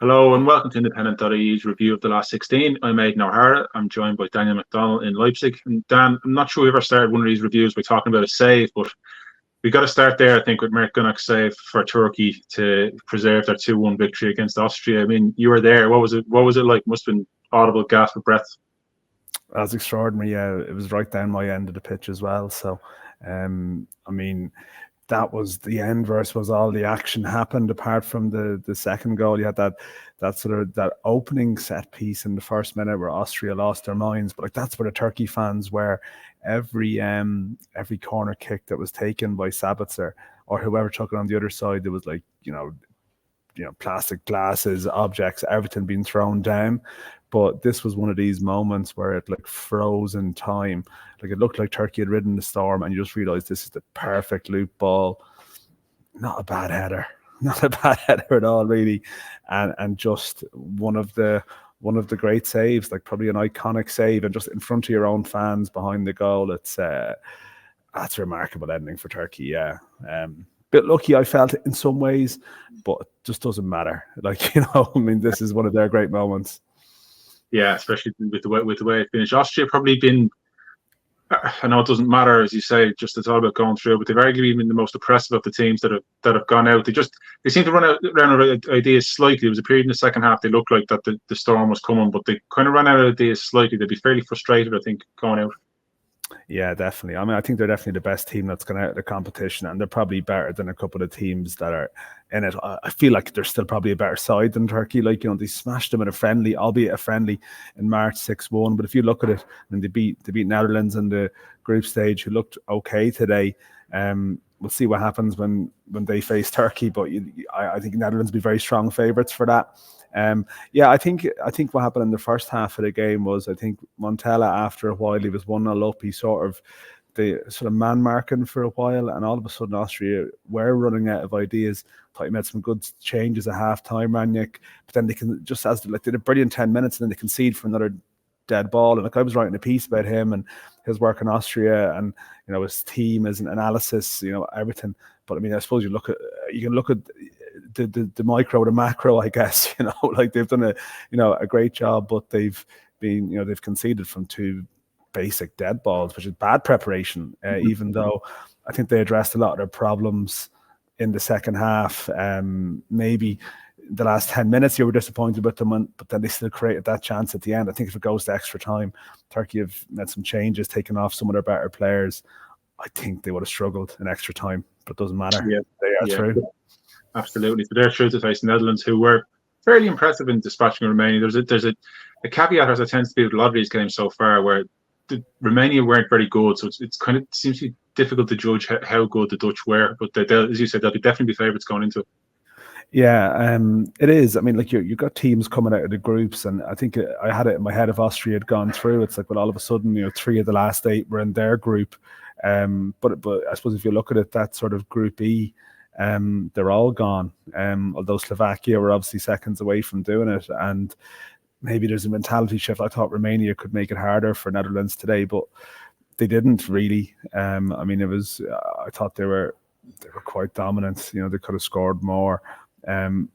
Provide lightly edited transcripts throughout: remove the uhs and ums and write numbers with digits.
Hello and welcome to Independent.ie's review of the last 16. I'm Aidan O'Hara. I'm joined by Daniel McDonnell in Leipzig. And Dan, I'm not sure we ever started one of these reviews by talking about a save, but we got to start there, I think, with Mert Günok's save for Turkey to preserve their 2-1 victory against Austria. I mean, you were there. What was it? What was it like? Must have been audible gasp of breath. That was extraordinary. Yeah, it was right down my end of the pitch as well. So, I mean, that was the end where I suppose all the action happened. Apart from the second goal, you had that sort of that opening set piece in the first minute where Austria lost their minds. But like that's where the Turkey fans were. Every corner kick that was taken by Sabitzer or whoever took it on the other side, there was like plastic glasses, objects, everything being thrown down. But this was one of these moments where it like froze in time. Like it looked like Turkey had ridden the storm, and you just realised this is the perfect loop ball. Not a bad header, not a bad header at all, really, and just one of the great saves, like probably an iconic save, and just in front of your own fans behind the goal. That's a remarkable ending for Turkey. Yeah. Bit lucky, I felt in some ways, but it just doesn't matter. Like, I mean, this is one of their great moments. Yeah, especially with the way it finished. Austria probably been. I know it doesn't matter, as you say, just it's all about going through. But they've arguably been the most oppressive of the teams that have gone out. They seem to run out of ideas slightly. There was a period in the second half they looked like that the storm was coming, but they kind of ran out of ideas slightly. They'd be fairly frustrated, I think, going out. Yeah, definitely. I mean, I think they're definitely the best team that's gone out of the competition, and they're probably better than a couple of teams that are in it. I feel like they're still probably a better side than Turkey. Like, they smashed them in a friendly, albeit a friendly, in March 6-1. But if you look at it, and they beat Netherlands in the group stage, who looked okay today. We'll see what happens when they face Turkey, but I think Netherlands will be very strong favourites for that. I think what happened in the first half of the game was, I think Montella, after a while, he was 1-0 up. He sort of man marking for a while, and all of a sudden Austria were running out of ideas. Thought he made some good changes at half time, Ranić, but then they can just they did a brilliant 10 minutes, and then they concede for another dead ball. And like, I was writing a piece about him and his work in Austria, and his team, his analysis, everything. But I mean, I suppose you can look at the micro, the macro, I guess. Like they've done a great job, but they've conceded from two basic dead balls, which is bad preparation. Even though I think they addressed a lot of their problems in the second half. Maybe the last 10 minutes you were disappointed with them, but then they still created that chance at the end. I think if it goes to extra time, Turkey have made some changes, taken off some of their better players. I think they would have struggled in extra time, but it doesn't matter. Yeah, they are through. Absolutely. So they're through to face the Netherlands, who were fairly impressive in dispatching Romania. There's a caveat, as it tends to be with a lot of these games so far, where Romania weren't very good, so it's kind of seems to be difficult to judge how good the Dutch were. But as you said, they'll definitely be favourites going into it. Yeah, it is. I mean, like you've got teams coming out of the groups, and I think I had it in my head if Austria had gone through. It's like, well, all of a sudden, 3 of the last 8 were in their group. But I suppose if you look at it, that sort of Group E, they're all gone. Although Slovakia were obviously seconds away from doing it, and maybe there's a mentality shift. I thought Romania could make it harder for Netherlands today, but they didn't really. I mean, I thought they were quite dominant. They could have scored more. And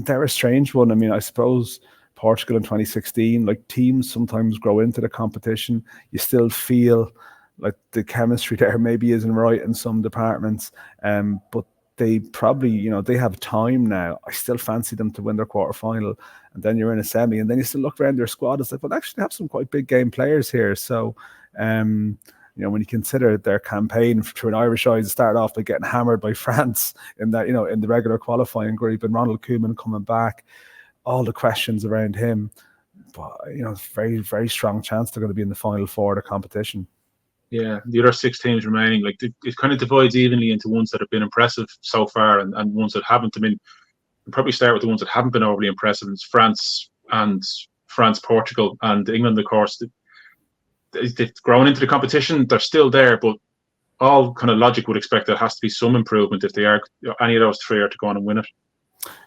they're a strange one. I mean, I suppose Portugal in 2016, like teams sometimes grow into the competition. You still feel like the chemistry there maybe isn't right in some departments, but they probably, they have time now. I still fancy them to win their quarterfinal, and then you're in a semi, and then you still look around their squad. It's like, well, actually, they have some quite big game players here. So, when you consider their campaign through an Irish eyes, started off by getting hammered by France in that, in the regular qualifying group, and Ronald Koeman coming back, all the questions around him. But, very, very strong chance they're going to be in the final 4 of the competition. Yeah, the other 6 teams remaining, like it kind of divides evenly into ones that have been impressive so far and ones that haven't. I mean, we'll probably start with the ones that haven't been overly impressive. It's France, Portugal, and England, of course. They've grown into the competition. They're still there, but all kind of logic would expect there has to be some improvement if they are any of those 3 are to go on and win it.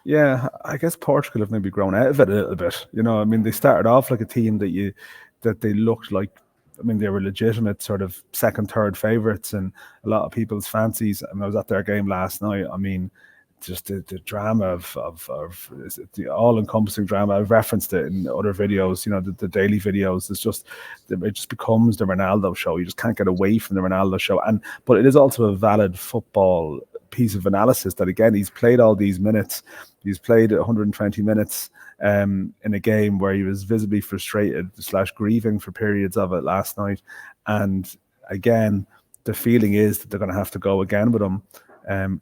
Yeah, I guess Portugal have maybe grown out of it a little bit. I mean, they started off like a team that they looked like. I mean, they were legitimate sort of second, third favourites and a lot of people's fancies. And I was at their game last night. I mean, just the drama of the all-encompassing drama. I've referenced it in other videos, the daily videos. It just becomes the Ronaldo show. You just can't get away from the Ronaldo show. But it is also a valid football piece of analysis that, again, he's played all these minutes. He's played 120 minutes in a game where he was visibly frustrated / grieving for periods of it last night. And again, the feeling is that they're going to have to go again with him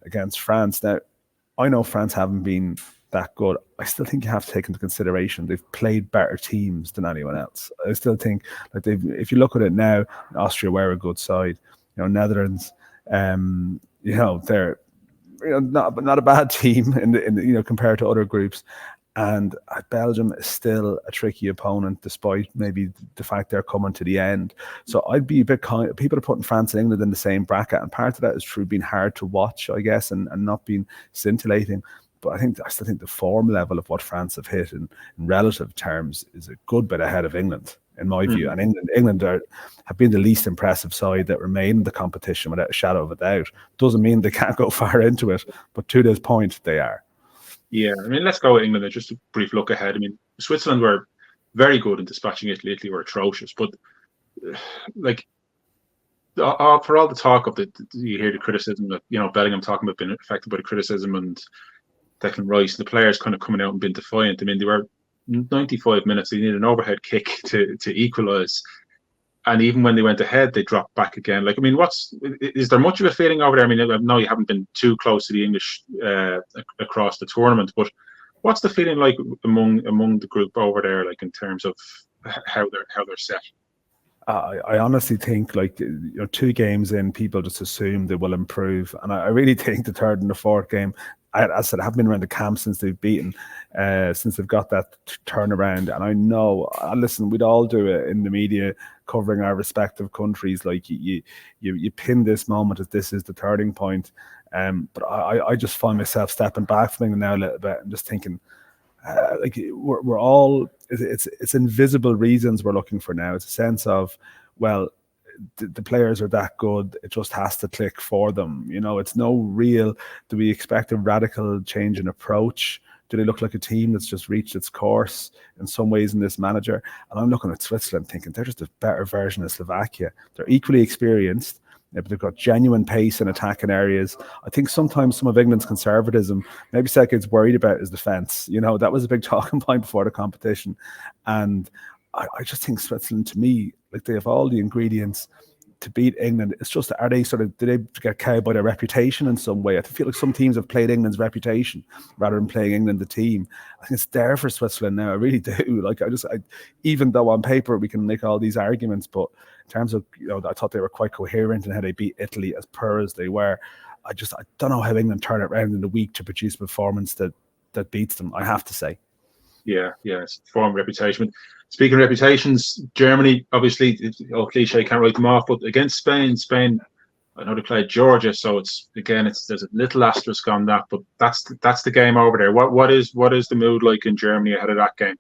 against France. Now, I know France haven't been that good. I still think you have to take into consideration they've played better teams than anyone else. I still think if you look at it now, Austria were a good side. Netherlands, they're not a bad team in compared to other groups. And Belgium is still a tricky opponent, despite maybe the fact they're coming to the end. So I'd be a bit people are putting France and England in the same bracket, and part of that is true being hard to watch, I guess, and not being scintillating. But I still think the form level of what France have hit in relative terms is a good bit ahead of England, in my view. And England have been the least impressive side that remain in the competition without a shadow of a doubt. Doesn't mean they can't go far into it, but to this point, they are. Yeah, let's go with England. Just a brief look ahead. Switzerland were very good in dispatching Italy. Italy were atrocious, but for all the talk of you hear the criticism that Bellingham talking about being affected by the criticism, and Declan Rice, the players kind of coming out and being defiant. They were 95 minutes. They needed an overhead kick to equalise. And even when they went ahead, they dropped back again. Is there much of a feeling over there? I know you haven't been too close to the English across the tournament, but what's the feeling like among the group over there, in terms of how they're set? I honestly think 2 games in, people just assume they will improve, and I really think the third and the fourth game, as I said, I haven't been around the camp since they've beaten, since they've got that turnaround. And I know, listen, we'd all do it in the media, covering our respective countries. You pin this moment as this is the turning point. But I just find myself stepping back from England now a little bit and just thinking, we're all, it's invisible reasons we're looking for now. It's a sense of, well, the players are that good, it just has to click for them. It's no real, do we expect a radical change in approach? Do they look like a team that's just reached its course in some ways in this manager? And I'm looking at Switzerland thinking they're just a better version of Slovakia. They're equally experienced, but they've got genuine pace in attacking areas. I think sometimes some of England's conservatism, maybe Southgate's worried about his defence. That was a big talking point before the competition. And I just think Switzerland, to me, they have all the ingredients to beat England. It's just, do they get cowed by their reputation in some way? I feel like some teams have played England's reputation rather than playing England, the team. I think it's there for Switzerland now. I really do. Even though on paper we can make all these arguments, but in terms of, I thought they were quite coherent in how they beat Italy as per as they were. I don't know how England turn it around in the week to produce a performance that beats them, I have to say. Yeah, it's form reputation. Speaking of reputations, Germany, obviously, cliche, can't write them off, but against Spain, I know they played Georgia, so there's a little asterisk on that, but that's the game over there. What is the mood like in Germany ahead of that game?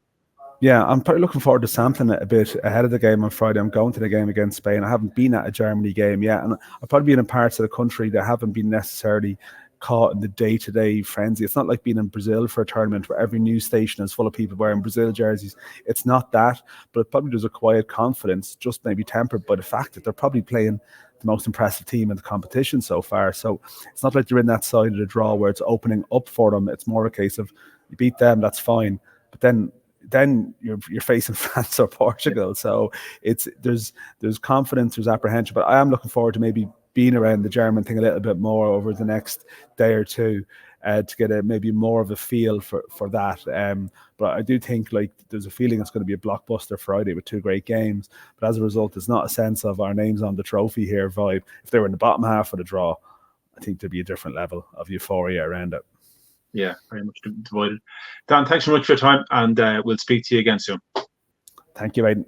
Yeah, I'm probably looking forward to sampling it a bit ahead of the game on Friday. I'm going to the game against Spain. I haven't been at a Germany game yet, and I've probably been in parts of the country that haven't been necessarily caught in the day-to-day frenzy. It's not like being in Brazil for a tournament where every news station is full of people wearing Brazil jerseys. It's not that, but it probably does a quiet confidence, just maybe tempered by the fact that they're probably playing the most impressive team in the competition so far. So it's not like they're in that side of the draw where it's opening up for them. It's more a case of you beat them, that's fine, but then you're facing France or Portugal. So there's confidence, there's apprehension, but I am looking forward to maybe being around the German thing a little bit more over the next day or two to get maybe more of a feel for that. But I do think there's a feeling it's going to be a blockbuster Friday with 2 great games. But as a result, it's not a sense of our names on the trophy here vibe. If they were in the bottom half of the draw, I think there'd be a different level of euphoria around it. Yeah, very much divided. Dan, thanks so much for your time, and we'll speak to you again soon. Thank you, Aidan.